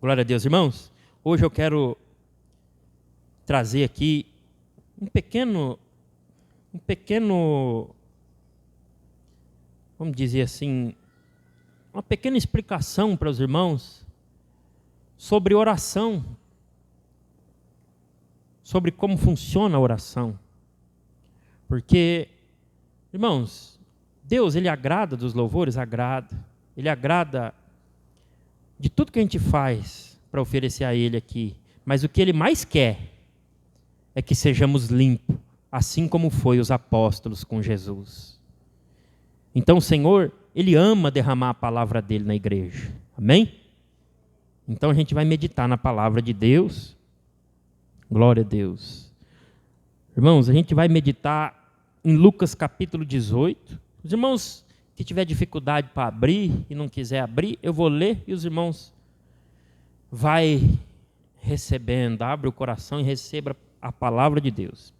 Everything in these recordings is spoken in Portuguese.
Glória a Deus, irmãos. Hoje eu quero trazer aqui um pequeno, vamos dizer assim, uma pequena explicação para os irmãos sobre oração, sobre como funciona a oração. Porque, irmãos, Deus, Ele agrada dos louvores? Agrada. Ele agrada de tudo que a gente faz para oferecer a Ele aqui. Mas o que Ele mais quer é que sejamos limpos, assim como foi os apóstolos com Jesus. Então o Senhor, Ele ama derramar a palavra dEle na igreja. Amém? Então a gente vai meditar na palavra de Deus. Glória a Deus. Irmãos, a gente vai meditar em Lucas capítulo 18. Os irmãos que tiver dificuldade para abrir e não quiser abrir, eu vou ler e os irmãos vai recebendo, abre o coração e receba a palavra de Deus.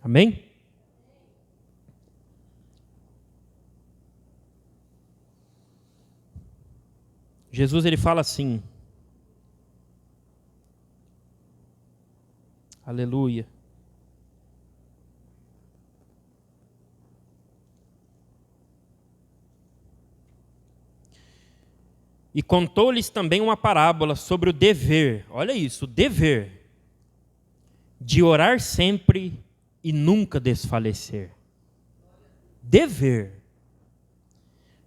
Amém? Jesus, ele fala assim, aleluia. E contou-lhes também uma parábola sobre o dever, olha isso, o dever de orar sempre e nunca desfalecer. Dever.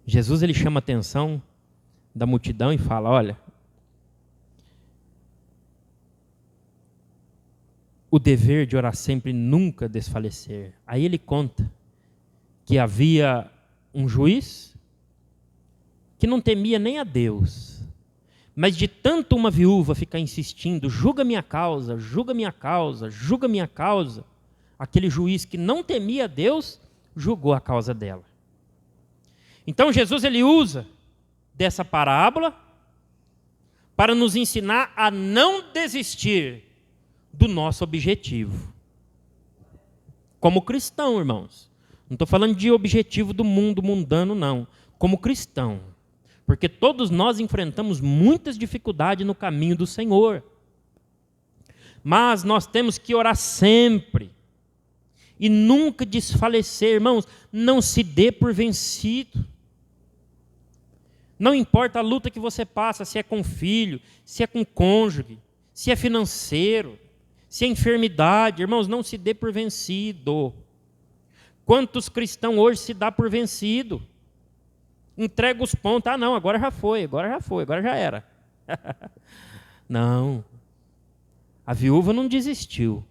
Jesus, ele chama a atenção da multidão e fala, olha, o dever de orar sempre e nunca desfalecer. Aí ele conta que havia um juiz que não temia nem a Deus, mas de tanto uma viúva ficar insistindo, julga minha causa, julga minha causa, julga minha causa, aquele juiz que não temia a Deus, julgou a causa dela. Então Jesus, ele usa dessa parábola para nos ensinar a não desistir do nosso objetivo. Como cristão, irmãos. Não estou falando de objetivo do mundo mundano, não. Como cristão. Porque todos nós enfrentamos muitas dificuldades no caminho do Senhor. Mas nós temos que orar sempre. E nunca desfalecer, irmãos. Não se dê por vencido. Não importa a luta que você passa, se é com filho, se é com cônjuge, se é financeiro, se é enfermidade, irmãos, não se dê por vencido. Quantos cristãos hoje se dá por vencido? Entrega os pontos, não, agora já foi, agora já era. Não, a viúva não desistiu.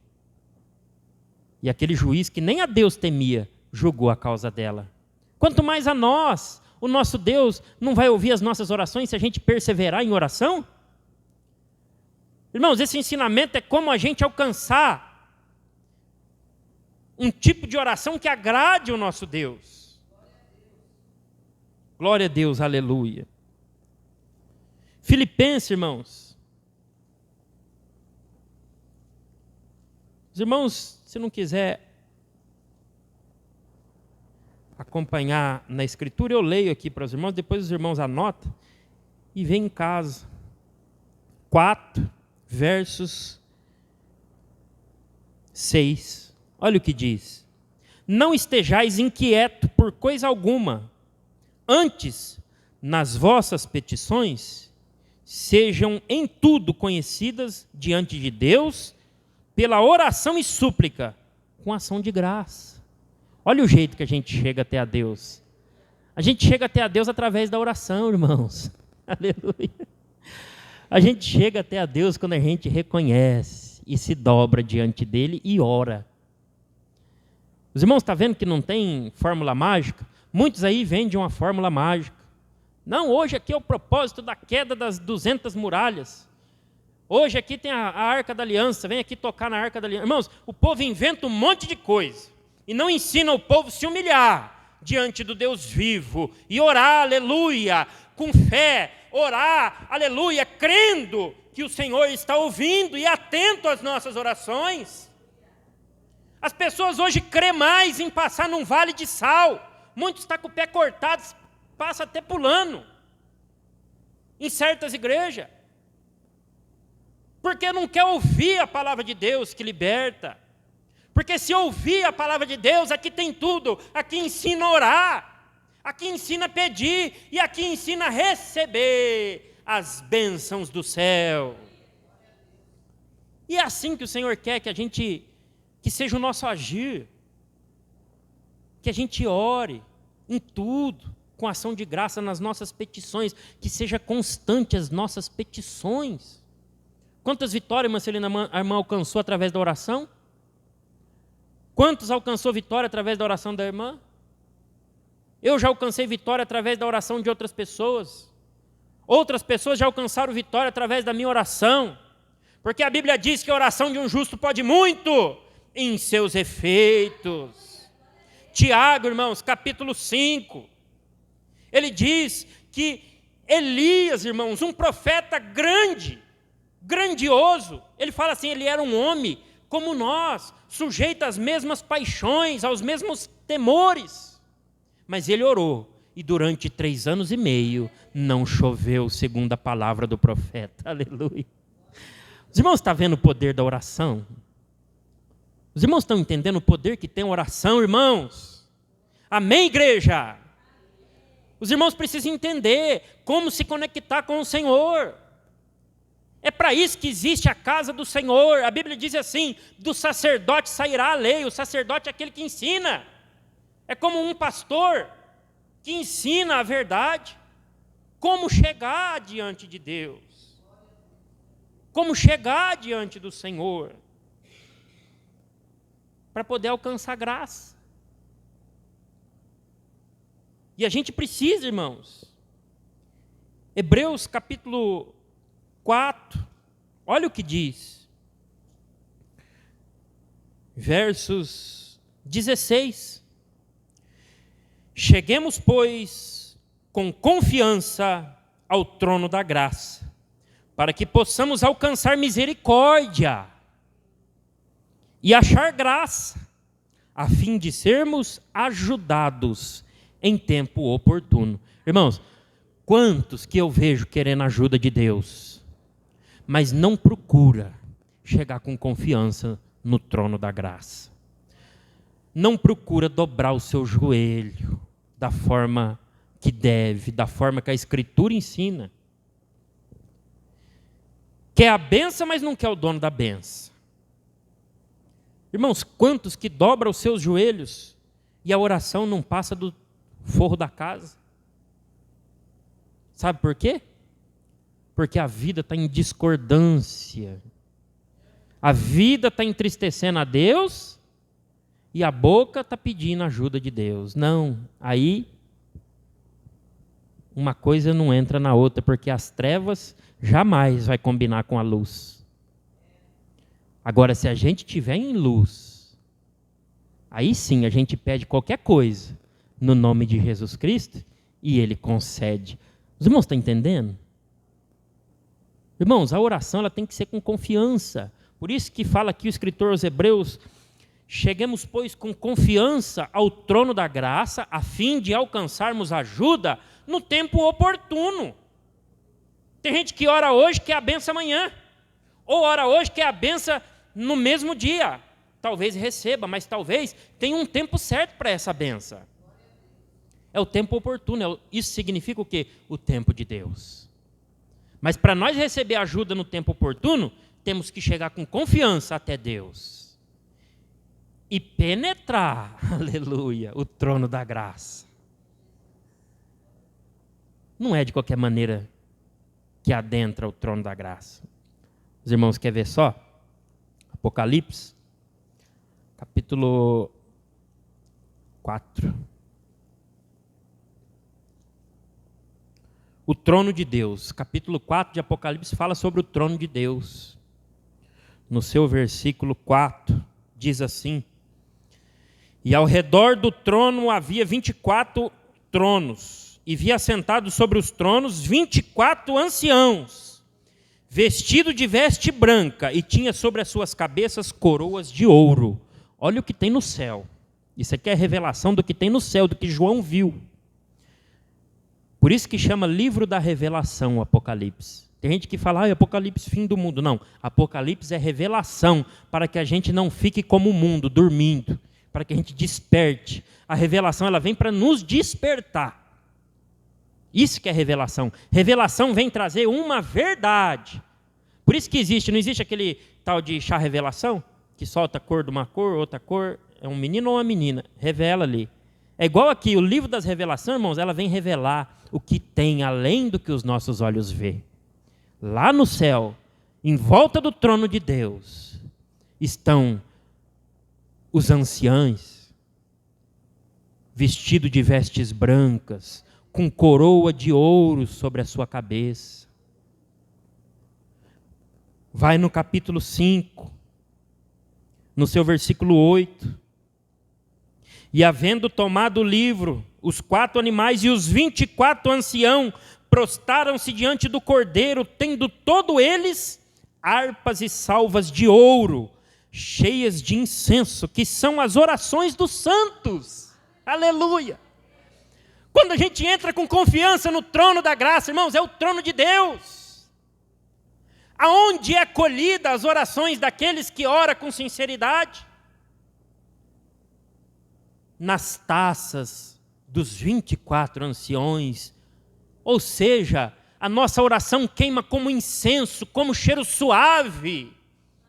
E aquele juiz que nem a Deus temia, julgou a causa dela. Quanto mais a nós, o nosso Deus não vai ouvir as nossas orações se a gente perseverar em oração? Irmãos, esse ensinamento é como a gente alcançar um tipo de oração que agrade o nosso Deus. Glória a Deus, aleluia. Filipenses, irmãos. Os irmãos, se não quiser acompanhar na escritura, eu leio aqui para os irmãos, depois os irmãos anotam e vem em casa. 4, versos 6. Olha o que diz. Não estejais inquietos por coisa alguma, antes, nas vossas petições, sejam em tudo conhecidas diante de Deus, pela oração e súplica, com ação de graça. Olha o jeito que a gente chega até a Deus. A gente chega até a Deus através da oração, irmãos. Aleluia. A gente chega até a Deus quando a gente reconhece e se dobra diante dele e ora. Os irmãos estão vendo que não tem fórmula mágica? Muitos aí vendem uma fórmula mágica. Não, hoje aqui é o propósito da queda das 200 muralhas. Hoje aqui tem a Arca da Aliança, vem aqui tocar na Arca da Aliança. Irmãos, o povo inventa um monte de coisa e não ensina o povo a se humilhar diante do Deus vivo e orar, aleluia, com fé, orar, aleluia, crendo que o Senhor está ouvindo e atento às nossas orações. As pessoas hoje crê mais em passar num vale de sal. Muitos estão com o pé cortado, passa até pulando. Em certas igrejas. Porque não quer ouvir a palavra de Deus que liberta. Porque se ouvir a palavra de Deus, aqui tem tudo. Aqui ensina a orar. Aqui ensina a pedir. E aqui ensina a receber as bênçãos do céu. E é assim que o Senhor quer que seja o nosso agir. Que a gente ore em tudo, com ação de graça nas nossas petições. Que seja constante as nossas petições. Quantas vitórias, irmã Celina, a irmã alcançou através da oração? Quantos alcançou vitória através da oração da irmã? Eu já alcancei vitória através da oração de outras pessoas. Outras pessoas já alcançaram vitória através da minha oração. Porque a Bíblia diz que a oração de um justo pode muito em seus efeitos. Tiago, irmãos, capítulo 5. Ele diz que Elias, irmãos, um profeta grandioso, ele fala assim, ele era um homem como nós, sujeito às mesmas paixões, aos mesmos temores. Mas ele orou, e durante 3 anos e meio, não choveu, segundo a palavra do profeta. Aleluia. Os irmãos estão vendo o poder da oração? Os irmãos estão entendendo o poder que tem a oração, irmãos? Amém, igreja? Os irmãos precisam entender como se conectar com o Senhor. É para isso que existe a casa do Senhor. A Bíblia diz assim, do sacerdote sairá a lei. O sacerdote é aquele que ensina. É como um pastor que ensina a verdade. Como chegar diante de Deus. Como chegar diante do Senhor. Para poder alcançar graça. E a gente precisa, irmãos. Hebreus capítulo 4, olha o que diz. Versos 16. Cheguemos, pois, com confiança ao trono da graça, para que possamos alcançar misericórdia e achar graça, a fim de sermos ajudados em tempo oportuno. Irmãos, quantos que eu vejo querendo a ajuda de Deus, mas não procura chegar com confiança no trono da graça. Não procura dobrar o seu joelho da forma que deve, da forma que a Escritura ensina. Quer a benção, mas não quer o dono da benção. Irmãos, quantos que dobram os seus joelhos e a oração não passa do forro da casa? Sabe por quê? Porque a vida está em discordância. A vida está entristecendo a Deus e a boca está pedindo ajuda de Deus. Não, aí uma coisa não entra na outra, porque as trevas jamais vai combinar com a luz. Agora, se a gente estiver em luz, aí sim a gente pede qualquer coisa no nome de Jesus Cristo e Ele concede. Os irmãos estão entendendo? Irmãos, a oração ela tem que ser com confiança. Por isso que fala aqui o escritor aos Hebreus, cheguemos, pois, com confiança ao trono da graça, a fim de alcançarmos ajuda no tempo oportuno. Tem gente que ora hoje, quer a benção amanhã. Ou ora hoje, quer a benção no mesmo dia. Talvez receba, mas talvez tenha um tempo certo para essa benção. É o tempo oportuno. Isso significa o quê? O tempo de Deus. Mas para nós receber ajuda no tempo oportuno, temos que chegar com confiança até Deus. E penetrar, aleluia, o trono da graça. Não é de qualquer maneira que adentra o trono da graça. Os irmãos querem ver só? Apocalipse, capítulo 4. O trono de Deus. Capítulo 4 de Apocalipse fala sobre o trono de Deus. No seu versículo 4, diz assim: e ao redor do trono havia 24 tronos, e vi assentados sobre os tronos 24 anciãos, vestidos de veste branca, e tinha sobre as suas cabeças coroas de ouro. olha o que tem no céu. Isso aqui é a revelação do que tem no céu, do que João viu. Por isso que chama livro da revelação o Apocalipse. Tem gente que fala, Apocalipse, fim do mundo. Não, Apocalipse é revelação para que a gente não fique como o mundo, dormindo, para que a gente desperte. A revelação ela vem para nos despertar. Isso que é revelação. Revelação vem trazer uma verdade. Por isso que não existe aquele tal de chá revelação, que solta a cor de uma cor, outra cor, é um menino ou uma menina, revela ali. É igual aqui, o livro das revelações, irmãos, ela vem revelar o que tem além do que os nossos olhos vê. Lá no céu, em volta do trono de Deus, estão os anciãos, vestidos de vestes brancas, com coroa de ouro sobre a sua cabeça. Vai no capítulo 5, no seu versículo 8. E havendo tomado o livro, os 4 animais e os 24 anciãos prostaram-se diante do Cordeiro, tendo todos eles harpas e salvas de ouro, cheias de incenso, que são as orações dos santos. Aleluia! Quando a gente entra com confiança no trono da graça, irmãos, é o trono de Deus. Aonde é acolhida as orações daqueles que oram com sinceridade? Nas taças dos 24 anciões. Ou seja, a nossa oração queima como incenso, como cheiro suave,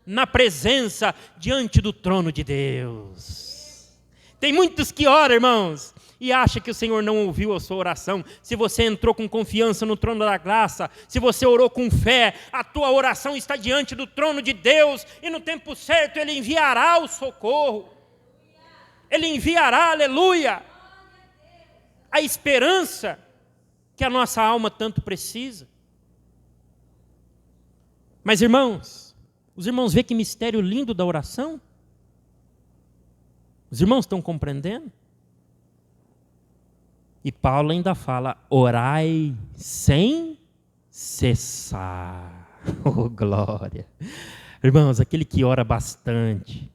na presença, diante do trono de Deus. Tem muitos que oram, irmãos, e acham que o Senhor não ouviu a sua oração. Se você entrou com confiança no trono da graça, se você orou com fé, a tua oração está diante do trono de Deus, e no tempo certo Ele enviará o socorro. Ele enviará, aleluia, a esperança que a nossa alma tanto precisa. Mas, irmãos, os irmãos veem que mistério lindo da oração? Os irmãos estão compreendendo? E Paulo ainda fala, orai sem cessar. Oh, glória! Irmãos, aquele que ora bastante,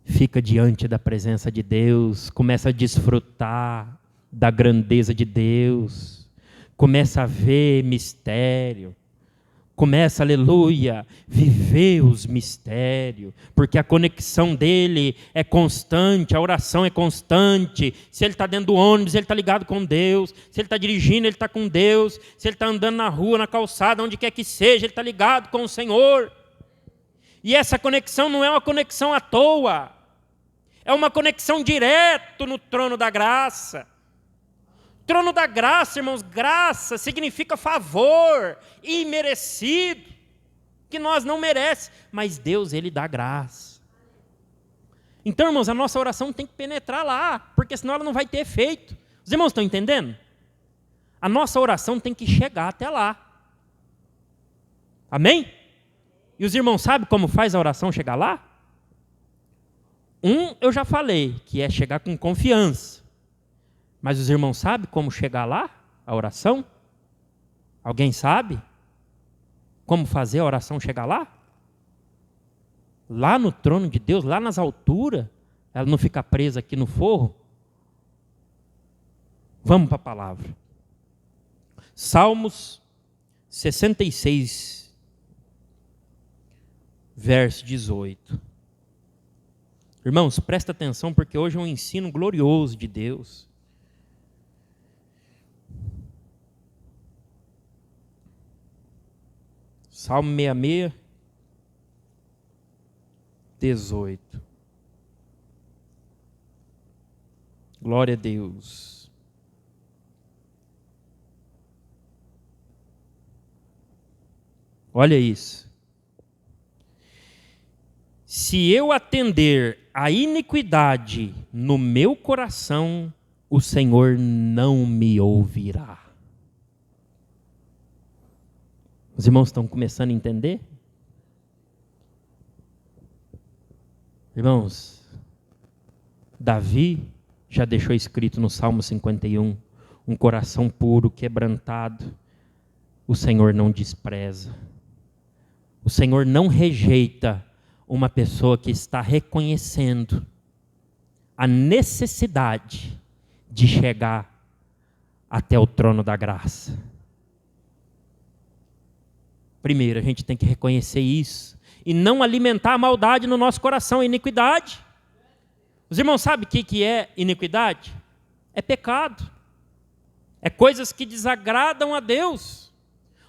fica diante da presença de Deus, começa a desfrutar da grandeza de Deus, começa a ver mistério, começa, aleluia, viver os mistérios, porque a conexão dele é constante, a oração é constante. Se ele está dentro do ônibus, ele está ligado com Deus. Se ele está dirigindo, ele está com Deus. Se ele está andando na rua, na calçada, onde quer que seja, ele está ligado com o Senhor. E essa conexão não é uma conexão à toa, é uma conexão direto no trono da graça. Trono da graça, irmãos, graça significa favor imerecido, que nós não merecemos, mas Deus, Ele dá graça. Então, irmãos, a nossa oração tem que penetrar lá, porque senão ela não vai ter efeito. Os irmãos estão entendendo? A nossa oração tem que chegar até lá. Amém? E os irmãos sabem como faz a oração chegar lá? Eu já falei, que é chegar com confiança. Mas os irmãos sabem como chegar lá, a oração? Alguém sabe como fazer a oração chegar lá? Lá no trono de Deus, lá nas alturas, ela não fica presa aqui no forro? Vamos para a palavra. Salmos 66, verso 18. Irmãos, presta atenção, porque hoje é um ensino glorioso de Deus. Salmo 66, 18. Glória a Deus. Olha isso. Se eu atender a iniquidade no meu coração, o Senhor não me ouvirá. Os irmãos estão começando a entender? Irmãos, Davi já deixou escrito no Salmo 51, um coração puro, quebrantado, o Senhor não despreza. O Senhor não rejeita uma pessoa que está reconhecendo a necessidade de chegar até o trono da graça. Primeiro, a gente tem que reconhecer isso e não alimentar a maldade no nosso coração, a iniquidade. Os irmãos sabem o que é iniquidade? É pecado. É coisas que desagradam a Deus.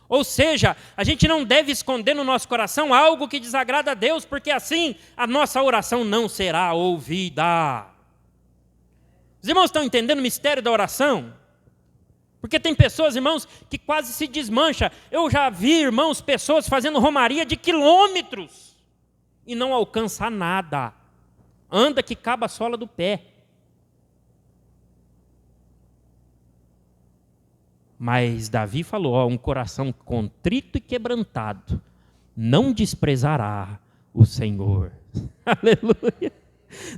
Ou seja, a gente não deve esconder no nosso coração algo que desagrada a Deus, porque assim a nossa oração não será ouvida. Os irmãos estão entendendo o mistério da oração? Porque tem pessoas, irmãos, que quase se desmancham. Eu já vi, irmãos, pessoas fazendo romaria de quilômetros e não alcança nada. Anda que caba a sola do pé. Mas Davi falou, um coração contrito e quebrantado não desprezará o Senhor. Aleluia.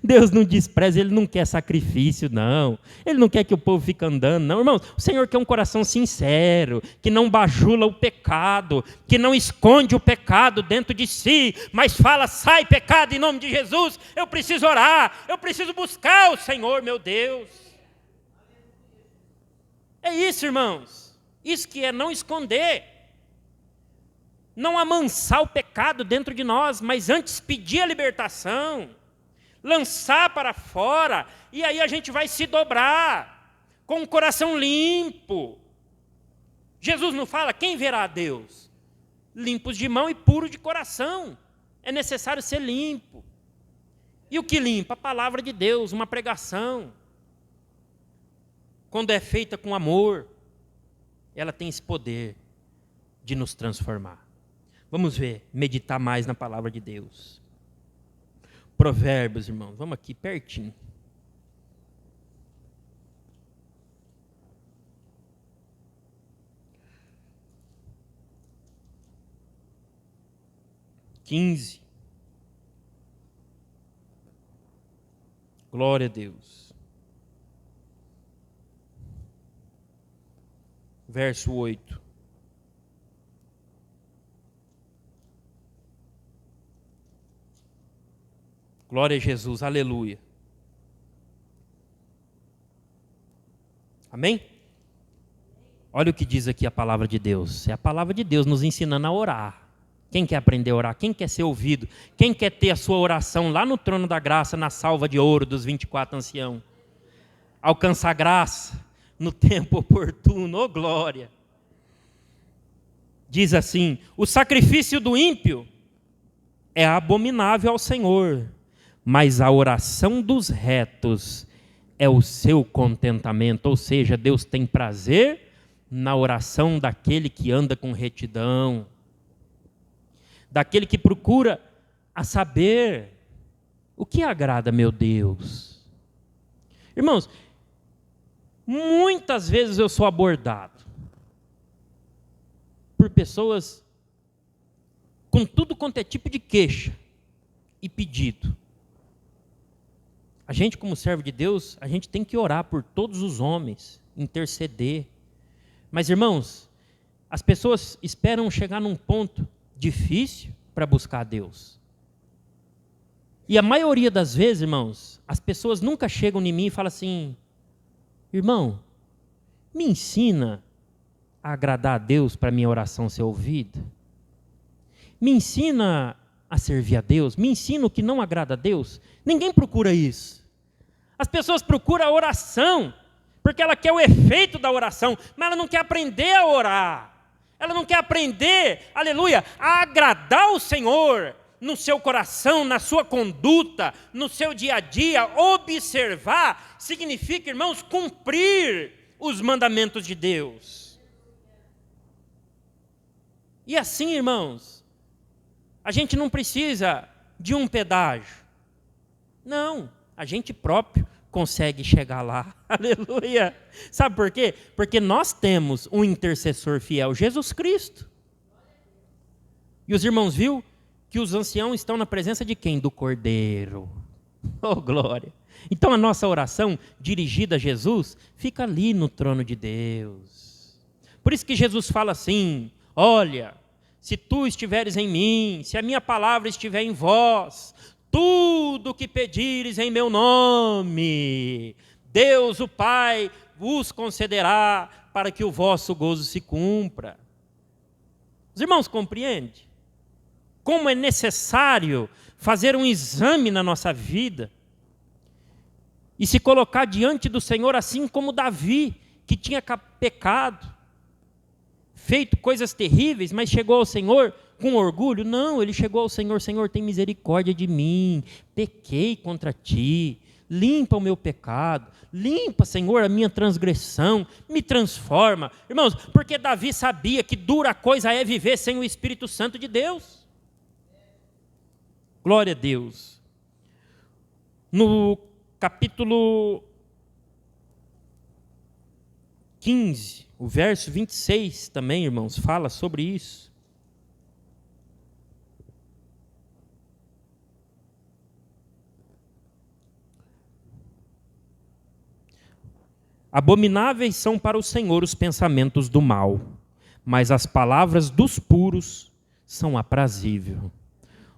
Deus não despreza, Ele não quer sacrifício, não. Ele não quer que o povo fique andando, não. Irmãos, o Senhor quer um coração sincero, que não bajula o pecado, que não esconde o pecado dentro de si, mas fala, sai pecado em nome de Jesus, eu preciso orar, eu preciso buscar o Senhor, meu Deus. É isso, irmãos. Isso que é não esconder. Não amansar o pecado dentro de nós, mas antes pedir a libertação. Lançar para fora, e aí a gente vai se dobrar, com o coração limpo. Jesus não fala, quem verá a Deus? Limpos de mão e puros de coração. É necessário ser limpo. E o que limpa? A palavra de Deus, uma pregação. Quando é feita com amor, ela tem esse poder de nos transformar. Vamos ver, meditar mais na palavra de Deus. Provérbios, irmãos, vamos aqui pertinho. (15). Glória a Deus. Verso 8. Glória a Jesus, aleluia. Amém? Olha o que diz aqui a palavra de Deus. É a palavra de Deus nos ensinando a orar. Quem quer aprender a orar? Quem quer ser ouvido? Quem quer ter a sua oração lá no trono da graça, na salva de ouro dos 24 anciãos? Alcançar graça no tempo oportuno, oh glória. Diz assim, o sacrifício do ímpio é abominável ao Senhor, mas a oração dos retos é o seu contentamento. Ou seja, Deus tem prazer na oração daquele que anda com retidão, daquele que procura a saber o que agrada meu Deus. Irmãos, muitas vezes eu sou abordado por pessoas com tudo quanto é tipo de queixa e pedido. A gente, como servo de Deus, a gente tem que orar por todos os homens, interceder. Mas, irmãos, as pessoas esperam chegar num ponto difícil para buscar a Deus. E a maioria das vezes, irmãos, as pessoas nunca chegam em mim e falam assim, irmão, me ensina a agradar a Deus para minha oração ser ouvida. Me ensina a servir a Deus, me ensina o que não agrada a Deus. Ninguém procura isso. As pessoas procuram a oração, porque ela quer o efeito da oração, mas ela não quer aprender a orar. Ela não quer aprender, aleluia, a agradar o Senhor no seu coração, na sua conduta, no seu dia a dia. Observar significa, irmãos, cumprir os mandamentos de Deus. E assim, irmãos, a gente não precisa de um pedágio. Não, a gente próprio consegue chegar lá. Aleluia. Sabe por quê? Porque nós temos um intercessor fiel, Jesus Cristo. E os irmãos viu que os anciãos estão na presença de quem? Do Cordeiro. Oh, glória. Então a nossa oração dirigida a Jesus fica ali no trono de Deus. Por isso que Jesus fala assim, olha, se tu estiveres em mim, se a minha palavra estiver em vós, tudo o que pedires em meu nome, Deus o Pai vos concederá para que o vosso gozo se cumpra. Os irmãos compreendem como é necessário fazer um exame na nossa vida e se colocar diante do Senhor, assim como Davi, que tinha pecado, feito coisas terríveis, mas chegou ao Senhor com orgulho? Não, ele chegou ao Senhor: Senhor, tem misericórdia de mim, pequei contra ti, limpa o meu pecado, limpa, Senhor, a minha transgressão, me transforma. Irmãos, porque Davi sabia que dura coisa é viver sem o Espírito Santo de Deus. Glória a Deus. No capítulo 15, o verso 26 também, irmãos, fala sobre isso. Abomináveis são para o Senhor os pensamentos do mal, mas as palavras dos puros são aprazíveis.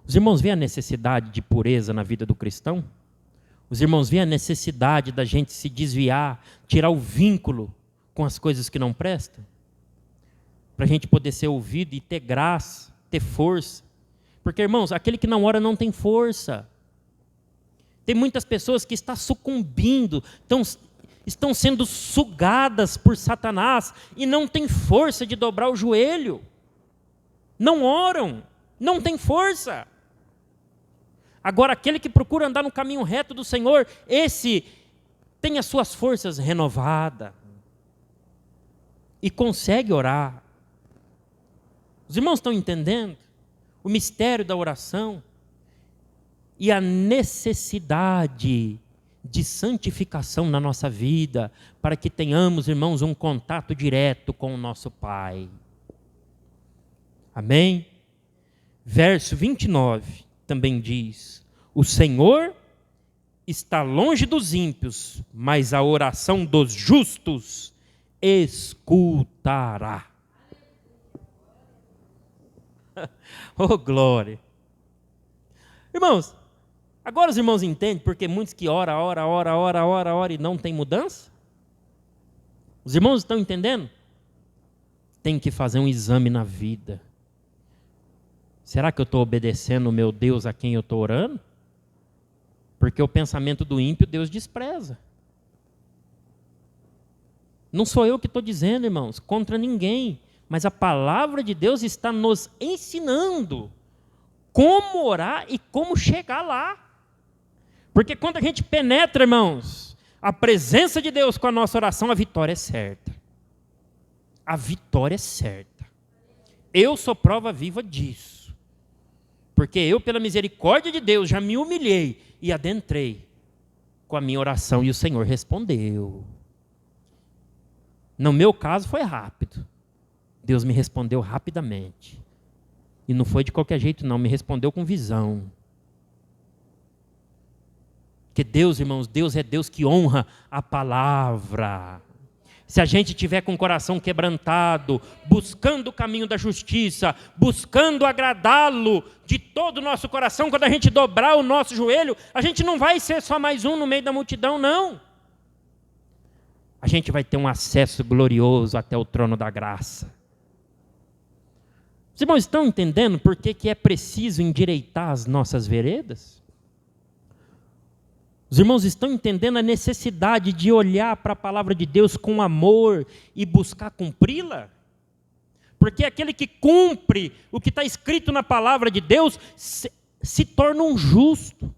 Os irmãos veem a necessidade de pureza na vida do cristão? Os irmãos veem a necessidade da gente se desviar, tirar o vínculo com as coisas que não prestam? Para a gente poder ser ouvido e ter graça, ter força. Porque, irmãos, aquele que não ora não tem força. Tem muitas pessoas que estão sucumbindo, estão sendo sugadas por Satanás e não tem força de dobrar o joelho. Não oram, não tem força. Agora, aquele que procura andar no caminho reto do Senhor, esse tem as suas forças renovadas e consegue orar. Os irmãos estão entendendo o mistério da oração e a necessidade de santificação na nossa vida, para que tenhamos, irmãos, um contato direto com o nosso Pai. Amém? Verso 29 também diz: o Senhor está longe dos ímpios, mas a oração dos justos escutará. Oh, glória! Irmãos, agora os irmãos entendem porque muitos que ora e não tem mudança? Os irmãos estão entendendo? Tem que fazer um exame na vida. Será que eu estou obedecendo o meu Deus a quem eu estou orando? Porque o pensamento do ímpio Deus despreza. Não sou eu que estou dizendo, irmãos, contra ninguém. Mas a palavra de Deus está nos ensinando como orar e como chegar lá. Porque quando a gente penetra, irmãos, a presença de Deus com a nossa oração, a vitória é certa. A vitória é certa. Eu sou prova viva disso. Porque eu, pela misericórdia de Deus, já me humilhei e adentrei com a minha oração e o Senhor respondeu. No meu caso foi rápido. Deus me respondeu rapidamente. E não foi de qualquer jeito não, me respondeu com visão. Porque Deus, irmãos, Deus é Deus que honra a palavra. Se a gente tiver com o coração quebrantado, buscando o caminho da justiça, buscando agradá-lo de todo o nosso coração, quando a gente dobrar o nosso joelho, a gente não vai ser só mais um no meio da multidão, não. A gente vai ter um acesso glorioso até o trono da graça. Os irmãos estão entendendo por que é preciso endireitar as nossas veredas? Os irmãos estão entendendo a necessidade de olhar para a palavra de Deus com amor e buscar cumpri-la? Porque aquele que cumpre o que está escrito na palavra de Deus se torna um justo.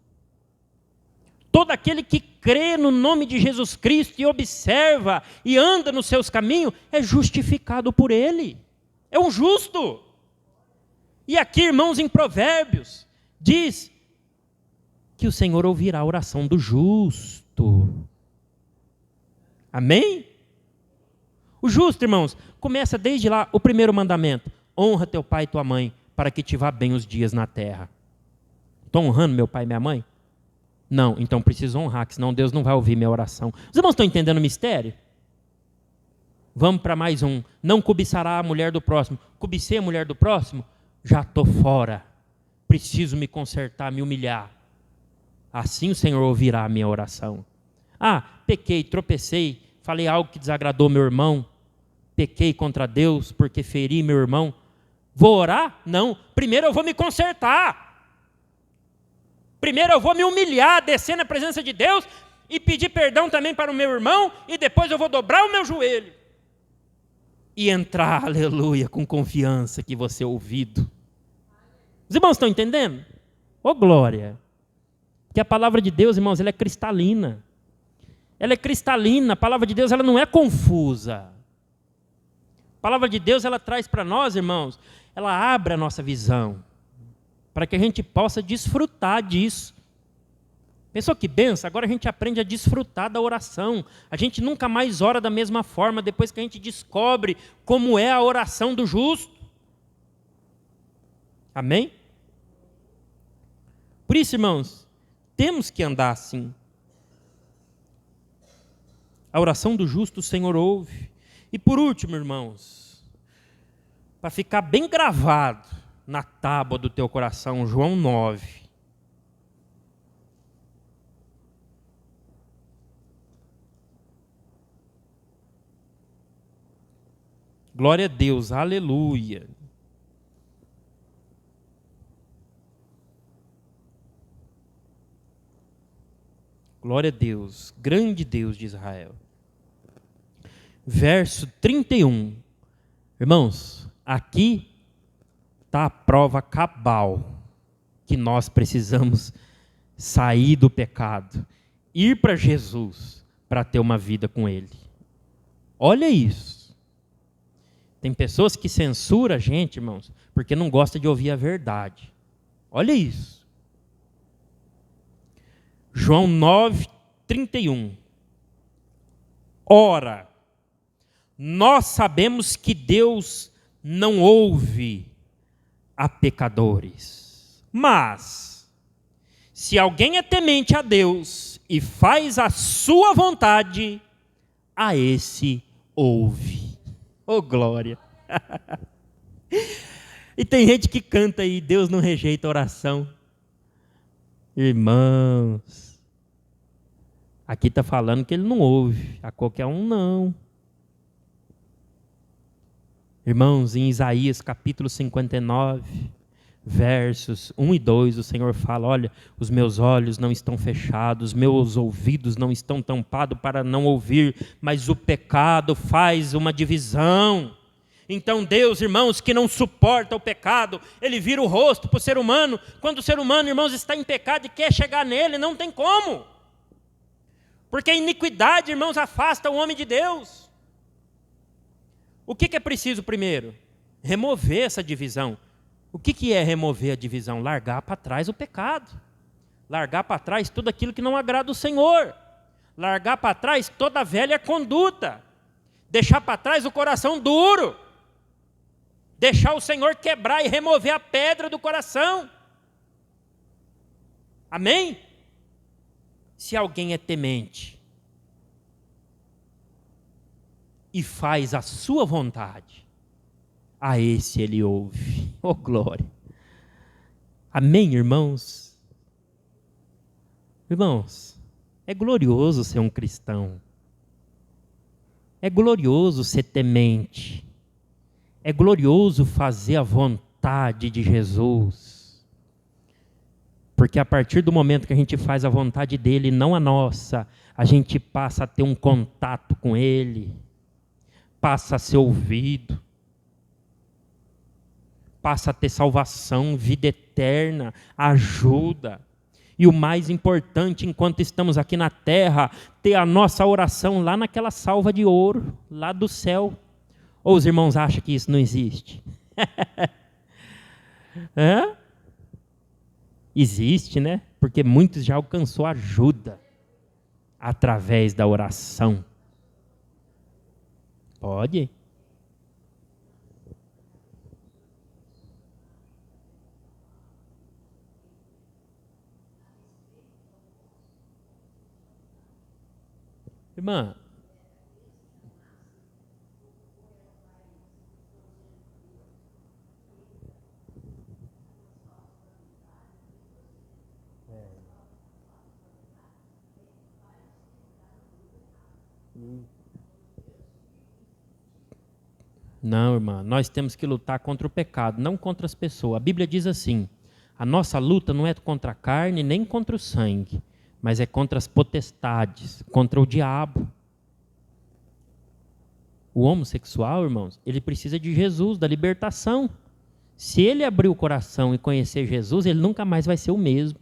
Todo aquele que crê no nome de Jesus Cristo e observa e anda nos seus caminhos é justificado por Ele. É um justo. E aqui, irmãos, em Provérbios, diz que o Senhor ouvirá a oração do justo. Amém? O justo, irmãos, começa desde lá o primeiro mandamento: honra teu pai e tua mãe, para que te vá bem os dias na terra. Estou honrando meu pai e minha mãe? Não, então preciso honrar, que senão Deus não vai ouvir minha oração. Os irmãos estão entendendo o mistério? Vamos para mais um. Não cobiçará a mulher do próximo. Cobicei a mulher do próximo? já estou fora, preciso me consertar, me humilhar. Assim o Senhor ouvirá a minha oração. Ah, pequei, tropecei, falei algo que desagradou meu irmão, pequei contra Deus porque feri meu irmão. Vou orar? Não. Primeiro eu vou me consertar. Primeiro eu vou me humilhar, descer na presença de Deus e pedir perdão também para o meu irmão, e depois eu vou dobrar o meu joelho e entrar, aleluia, com confiança que você é ouvido. Os irmãos estão entendendo? Ô glória! Que a palavra de Deus, irmãos, ela é cristalina. Ela é cristalina, a palavra de Deus ela não é confusa. A palavra de Deus ela traz para nós, irmãos, ela abre a nossa visão, para que a gente possa desfrutar disso. Pensou que benção? Agora a gente aprende a desfrutar da oração. A gente nunca mais ora da mesma forma, depois que a gente descobre como é a oração do justo. Amém? Por isso, irmãos, temos que andar assim. A oração do justo o Senhor ouve. E por último, irmãos, para ficar bem gravado na tábua do teu coração, João 9. Glória a Deus, aleluia. Glória a Deus, grande Deus de Israel. Verso 31. Irmãos, aqui está a prova cabal que nós precisamos sair do pecado, ir para Jesus para ter uma vida com Ele. Olha isso. Tem pessoas que censuram a gente, irmãos, porque não gosta de ouvir a verdade. Olha isso. João 9, 31. Ora, nós sabemos que Deus não ouve a pecadores. Mas, se alguém é temente a Deus e faz a sua vontade, a esse ouve. Oh, glória! E tem gente que canta aí, Deus não rejeita a oração. Irmãos, aqui está falando que Ele não ouve, a qualquer um não. Irmãos, em Isaías capítulo 59, versos 1 e 2, o Senhor fala, olha, os meus olhos não estão fechados, meus ouvidos não estão tampados para não ouvir, mas o pecado faz uma divisão. Então Deus, irmãos, que não suporta o pecado, Ele vira o rosto para o ser humano. Quando o ser humano, irmãos, está em pecado e quer chegar nele, não tem como. Porque a iniquidade, irmãos, afasta o homem de Deus. O que é preciso primeiro? Remover essa divisão. O que é remover a divisão? Largar para trás o pecado. Largar para trás tudo aquilo que não agrada o Senhor. Largar para trás toda a velha conduta. Deixar para trás o coração duro. Deixar o Senhor quebrar e remover a pedra do coração. Amém? Se alguém é temente e faz a sua vontade, a esse Ele ouve. Oh, glória! Amém, irmãos? Irmãos, é glorioso ser um cristão. É glorioso ser temente. É glorioso fazer a vontade de Jesus. Porque a partir do momento que a gente faz a vontade dEle, não a nossa, a gente passa a ter um contato com Ele, passa a ser ouvido, passa a ter salvação, vida eterna, ajuda. E o mais importante, enquanto estamos aqui na terra, ter a nossa oração lá naquela salva de ouro, lá do céu. Ou os irmãos acham que isso não existe? Hã? Existe, né? Porque muitos já alcançou ajuda através da oração. Pode? Irmã, Não, irmã, nós temos que lutar contra o pecado, não contra as pessoas. A Bíblia diz assim: a nossa luta não é contra a carne nem contra o sangue, mas é contra as potestades, contra o diabo. O homossexual, irmãos, ele precisa de Jesus, da libertação. Se ele abrir o coração e conhecer Jesus, ele nunca mais vai ser o mesmo.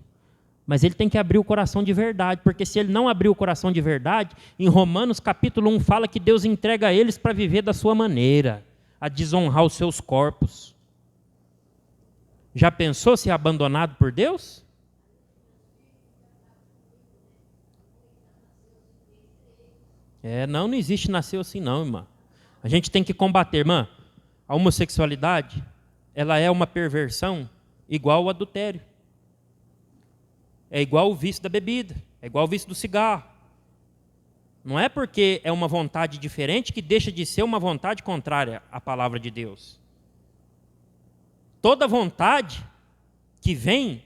Mas ele tem que abrir o coração de verdade, porque se ele não abrir o coração de verdade, em Romanos capítulo 1 fala que Deus entrega a eles para viver da sua maneira, a desonrar os seus corpos. Já pensou ser abandonado por Deus? Não existe nasceu assim não, irmã. A gente tem que combater, irmã. A homossexualidade, ela é uma perversão igual ao adultério. É igual o vício da bebida, é igual o vício do cigarro. Não é porque é uma vontade diferente que deixa de ser uma vontade contrária à palavra de Deus. Toda vontade que vem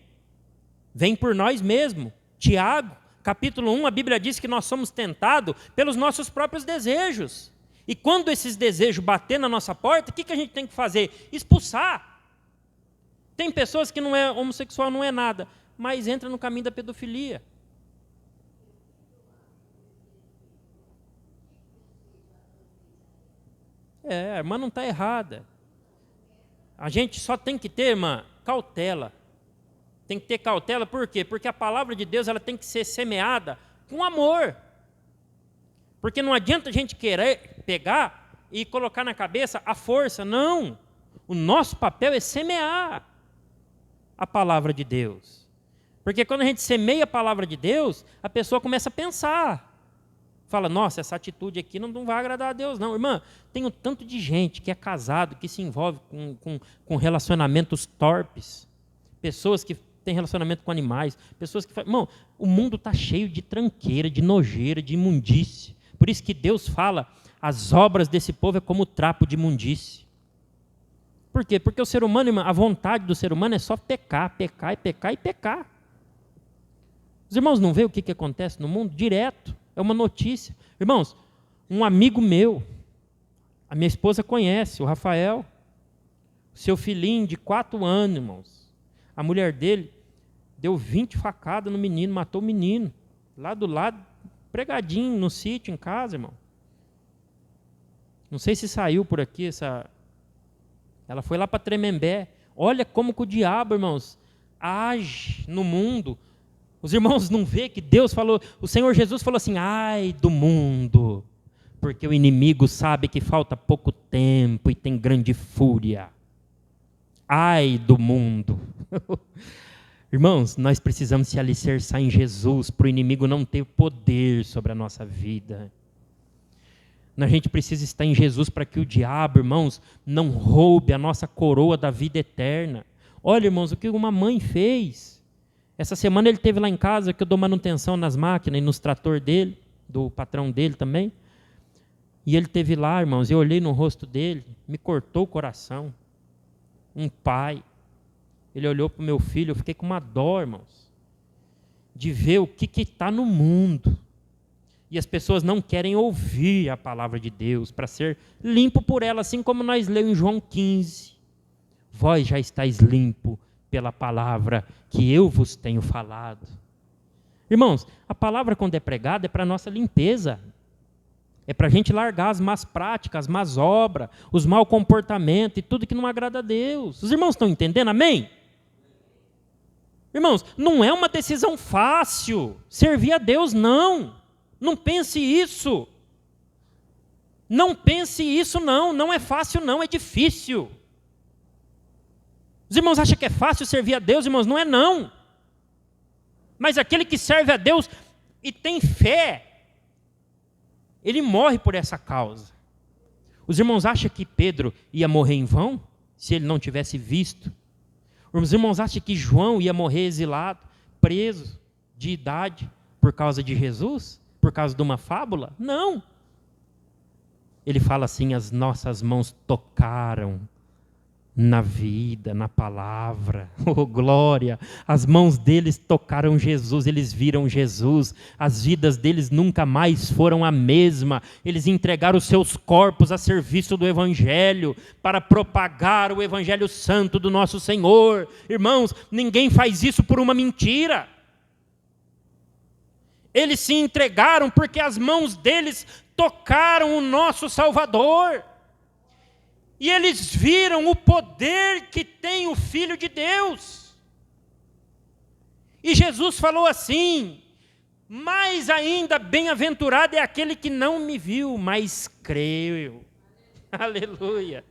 por nós mesmos. Tiago, capítulo 1, a Bíblia diz que nós somos tentados pelos nossos próprios desejos. E quando esses desejos bater na nossa porta, o que a gente tem que fazer? Expulsar. Tem pessoas que não é homossexual, não é nada, mas entra no caminho da pedofilia. A irmã não está errada. A gente só tem que ter, irmã, cautela. Tem que ter cautela, por quê? Porque a palavra de Deus ela tem que ser semeada com amor. Porque não adianta a gente querer pegar e colocar na cabeça a força. Não. O nosso papel é semear a palavra de Deus. Porque quando a gente semeia a palavra de Deus, a pessoa começa a pensar. Fala, nossa, essa atitude aqui não vai agradar a Deus, não. Irmã, tem um tanto de gente que é casado, que se envolve com relacionamentos torpes. Pessoas que têm relacionamento com animais. Pessoas que... Irmão, o mundo está cheio de tranqueira, de nojeira, de imundície. Por isso que Deus fala, as obras desse povo é como trapo de imundície. Por quê? Porque o ser humano, irmã, a vontade do ser humano é só pecar, pecar e pecar e pecar. Os irmãos não veem o que acontece no mundo? Direto. É uma notícia. Irmãos, um amigo meu, a minha esposa conhece, o Rafael, seu filhinho de 4 anos, irmãos. A mulher dele deu 20 facadas no menino, matou o menino. Lá do lado, pregadinho, no sítio, em casa, irmão. Não sei se saiu por aqui essa... Ela foi lá para Tremembé. Olha como que o diabo, irmãos, age no mundo. Os irmãos não vê que Deus falou, o Senhor Jesus falou assim, ai do mundo, porque o inimigo sabe que falta pouco tempo e tem grande fúria. Ai do mundo. Irmãos, nós precisamos se alicerçar em Jesus, para o inimigo não ter poder sobre a nossa vida. A gente precisa estar em Jesus para que o diabo, irmãos, não roube a nossa coroa da vida eterna. Olha, irmãos, o que uma mãe fez. Essa semana ele esteve lá em casa, que eu dou manutenção nas máquinas e nos trator dele, do patrão dele também. E ele esteve lá, irmãos, eu olhei no rosto dele, me cortou o coração. Um pai. Ele olhou para o meu filho, eu fiquei com uma dó, irmãos, de ver o que está no mundo. E as pessoas não querem ouvir a palavra de Deus para ser limpo por ela, assim como nós lemos em João 15. Vós já estáis limpo pela palavra que eu vos tenho falado. Irmãos, a palavra quando é pregada é para a nossa limpeza. É para a gente largar as más práticas, as más obras, os maus comportamentos e tudo que não agrada a Deus. Os irmãos estão entendendo? Amém? Irmãos, não é uma decisão fácil servir a Deus, não. Não pense isso. Não pense isso, não. Não é fácil, não. É difícil. Os irmãos acham que é fácil servir a Deus, irmãos? Não é, não. Mas aquele que serve a Deus e tem fé, ele morre por essa causa. Os irmãos acham que Pedro ia morrer em vão, se ele não tivesse visto? Os irmãos acham que João ia morrer exilado, preso, de idade, por causa de Jesus? Por causa de uma fábula? Não. Ele fala assim, as nossas mãos tocaram na vida, na palavra. Oh, glória! As mãos deles tocaram Jesus, eles viram Jesus, as vidas deles nunca mais foram a mesma. Eles entregaram os seus corpos a serviço do Evangelho, para propagar o Evangelho Santo do nosso Senhor. Irmãos, ninguém faz isso por uma mentira. Eles se entregaram porque as mãos deles tocaram o nosso Salvador. E eles viram o poder que tem o Filho de Deus. E Jesus falou assim: mais ainda bem-aventurado é aquele que não me viu, mas creu. Aleluia.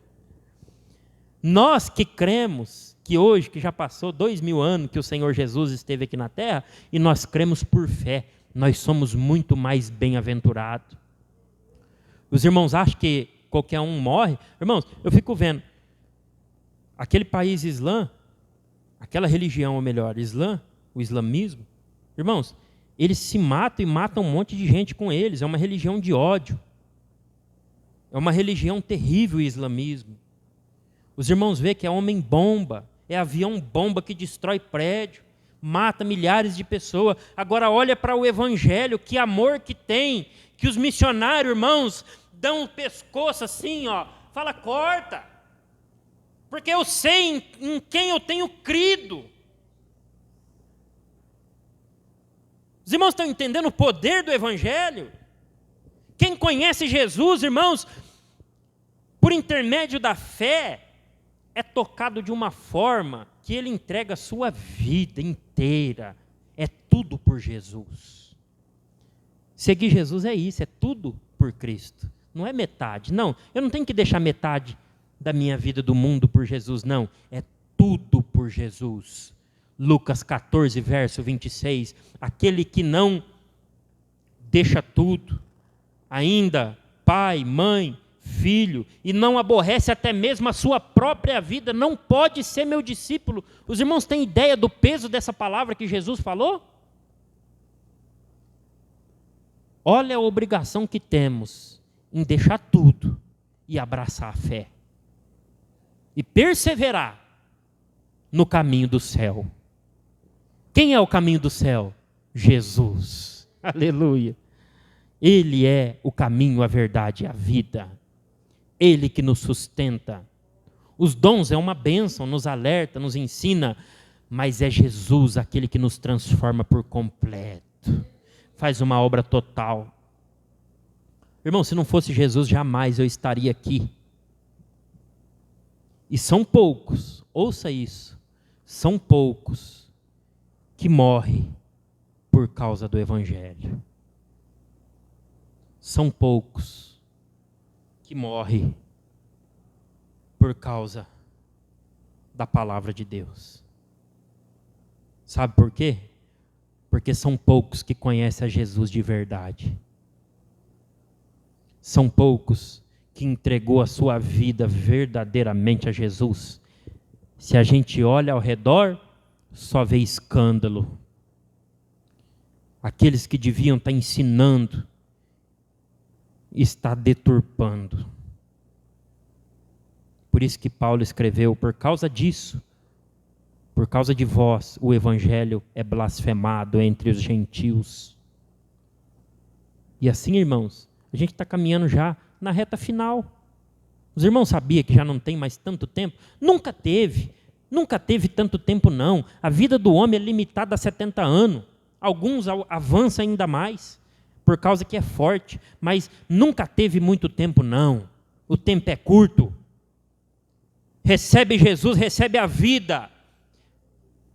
Nós que cremos, que hoje, que já passou 2000 anos que o Senhor Jesus esteve aqui na terra, e nós cremos por fé, nós somos muito mais bem-aventurados. Os irmãos acham que qualquer um morre? Irmãos, eu fico vendo, aquele país islã, aquela religião, ou melhor, islã, o islamismo, irmãos, eles se matam e matam um monte de gente com eles, é uma religião de ódio, é uma religião terrível o islamismo. Os irmãos veem que é homem-bomba, é avião-bomba que destrói prédio, mata milhares de pessoas. Agora olha para o Evangelho, que amor que tem, que os missionários, irmãos, dão o pescoço assim, ó, fala, corta, porque eu sei em quem eu tenho crido. Os irmãos estão entendendo o poder do Evangelho? Quem conhece Jesus, irmãos, por intermédio da fé, é tocado de uma forma que ele entrega a sua vida inteira. É tudo por Jesus. Seguir Jesus é isso, é tudo por Cristo. Não é metade, não. Eu não tenho que deixar metade da minha vida do mundo por Jesus, não. É tudo por Jesus. Lucas 14, verso 26. Aquele que não deixa tudo, ainda pai, mãe, filho, e não aborrece até mesmo a sua própria vida, não pode ser meu discípulo. Os irmãos têm ideia do peso dessa palavra que Jesus falou? Olha a obrigação que temos em deixar tudo e abraçar a fé. E perseverar no caminho do céu. Quem é o caminho do céu? Jesus. Aleluia. Ele é o caminho, a verdade e a vida. Ele que nos sustenta. Os dons é uma bênção, nos alerta, nos ensina, mas é Jesus aquele que nos transforma por completo. Faz uma obra total. Irmão, se não fosse Jesus, jamais eu estaria aqui. E são poucos, ouça isso, são poucos que morrem por causa do Evangelho. São poucos que morrem por causa da palavra de Deus. Sabe por quê? Porque são poucos que conhecem a Jesus de verdade. São poucos que entregou a sua vida verdadeiramente a Jesus. Se a gente olha ao redor, só vê escândalo. Aqueles que deviam estar ensinando, está deturpando. Por isso que Paulo escreveu, por causa disso, por causa de vós, o Evangelho é blasfemado entre os gentios. E assim, irmãos, a gente está caminhando já na reta final. Os irmãos sabiam que já não tem mais tanto tempo? Nunca teve tanto tempo não. A vida do homem é limitada a 70 anos. Alguns avançam ainda mais, por causa que é forte, mas nunca teve muito tempo não. O tempo é curto. Recebe Jesus, recebe a vida.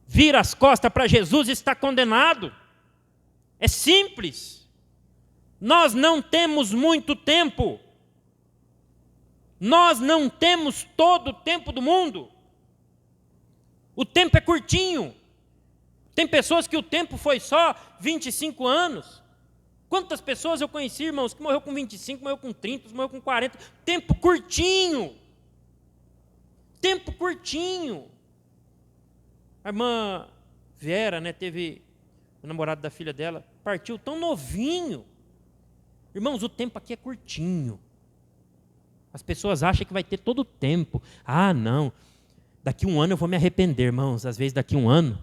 Vira as costas para Jesus e está condenado. É simples. Nós não temos muito tempo. Nós não temos todo o tempo do mundo. O tempo é curtinho. Tem pessoas que o tempo foi só 25 anos. Quantas pessoas eu conheci, irmãos, que morreu com 25, morreu com 30, morreu com 40. Tempo curtinho. Tempo curtinho. A irmã Vera, né, teve o namorado da filha dela, partiu tão novinho. Irmãos, o tempo aqui é curtinho. As pessoas acham que vai ter todo o tempo. Ah, não, Daqui um ano eu vou me arrepender, irmãos. Às vezes daqui um ano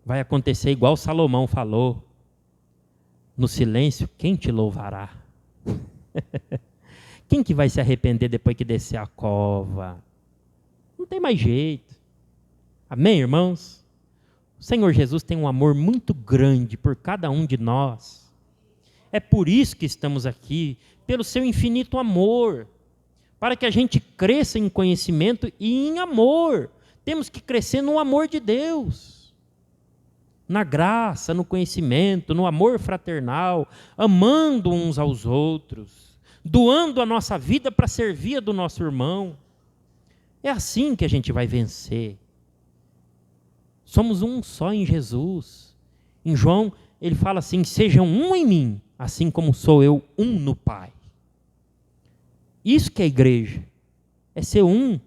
vai acontecer igual Salomão falou. No silêncio, quem te louvará? Quem que vai se arrepender depois que descer a cova? Não tem mais jeito. Amém, irmãos? O Senhor Jesus tem um amor muito grande por cada um de nós. É por isso que estamos aqui, pelo seu infinito amor, para que a gente cresça em conhecimento e em amor. Temos que crescer no amor de Deus, na graça, no conhecimento, no amor fraternal, amando uns aos outros, doando a nossa vida para servir a do nosso irmão. É assim que a gente vai vencer. Somos um só em Jesus. Em João, ele fala assim: sejam um em mim, assim como sou eu um no Pai. Isso que é a igreja, é ser um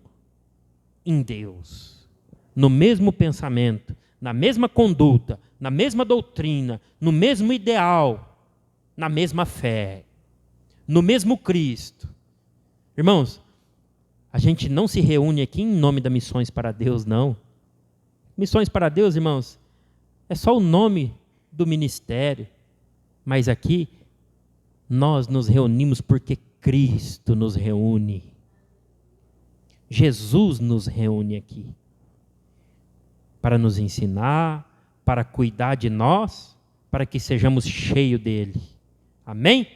em Deus, no mesmo pensamento, na mesma conduta, na mesma doutrina, no mesmo ideal, na mesma fé, no mesmo Cristo. Irmãos, a gente não se reúne aqui em nome da Missões para Deus, não. Missões para Deus, irmãos, é só o nome do ministério, mas aqui nós nos reunimos porque Cristo nos reúne. Jesus nos reúne aqui para nos ensinar, para cuidar de nós, para que sejamos cheios dele. Amém?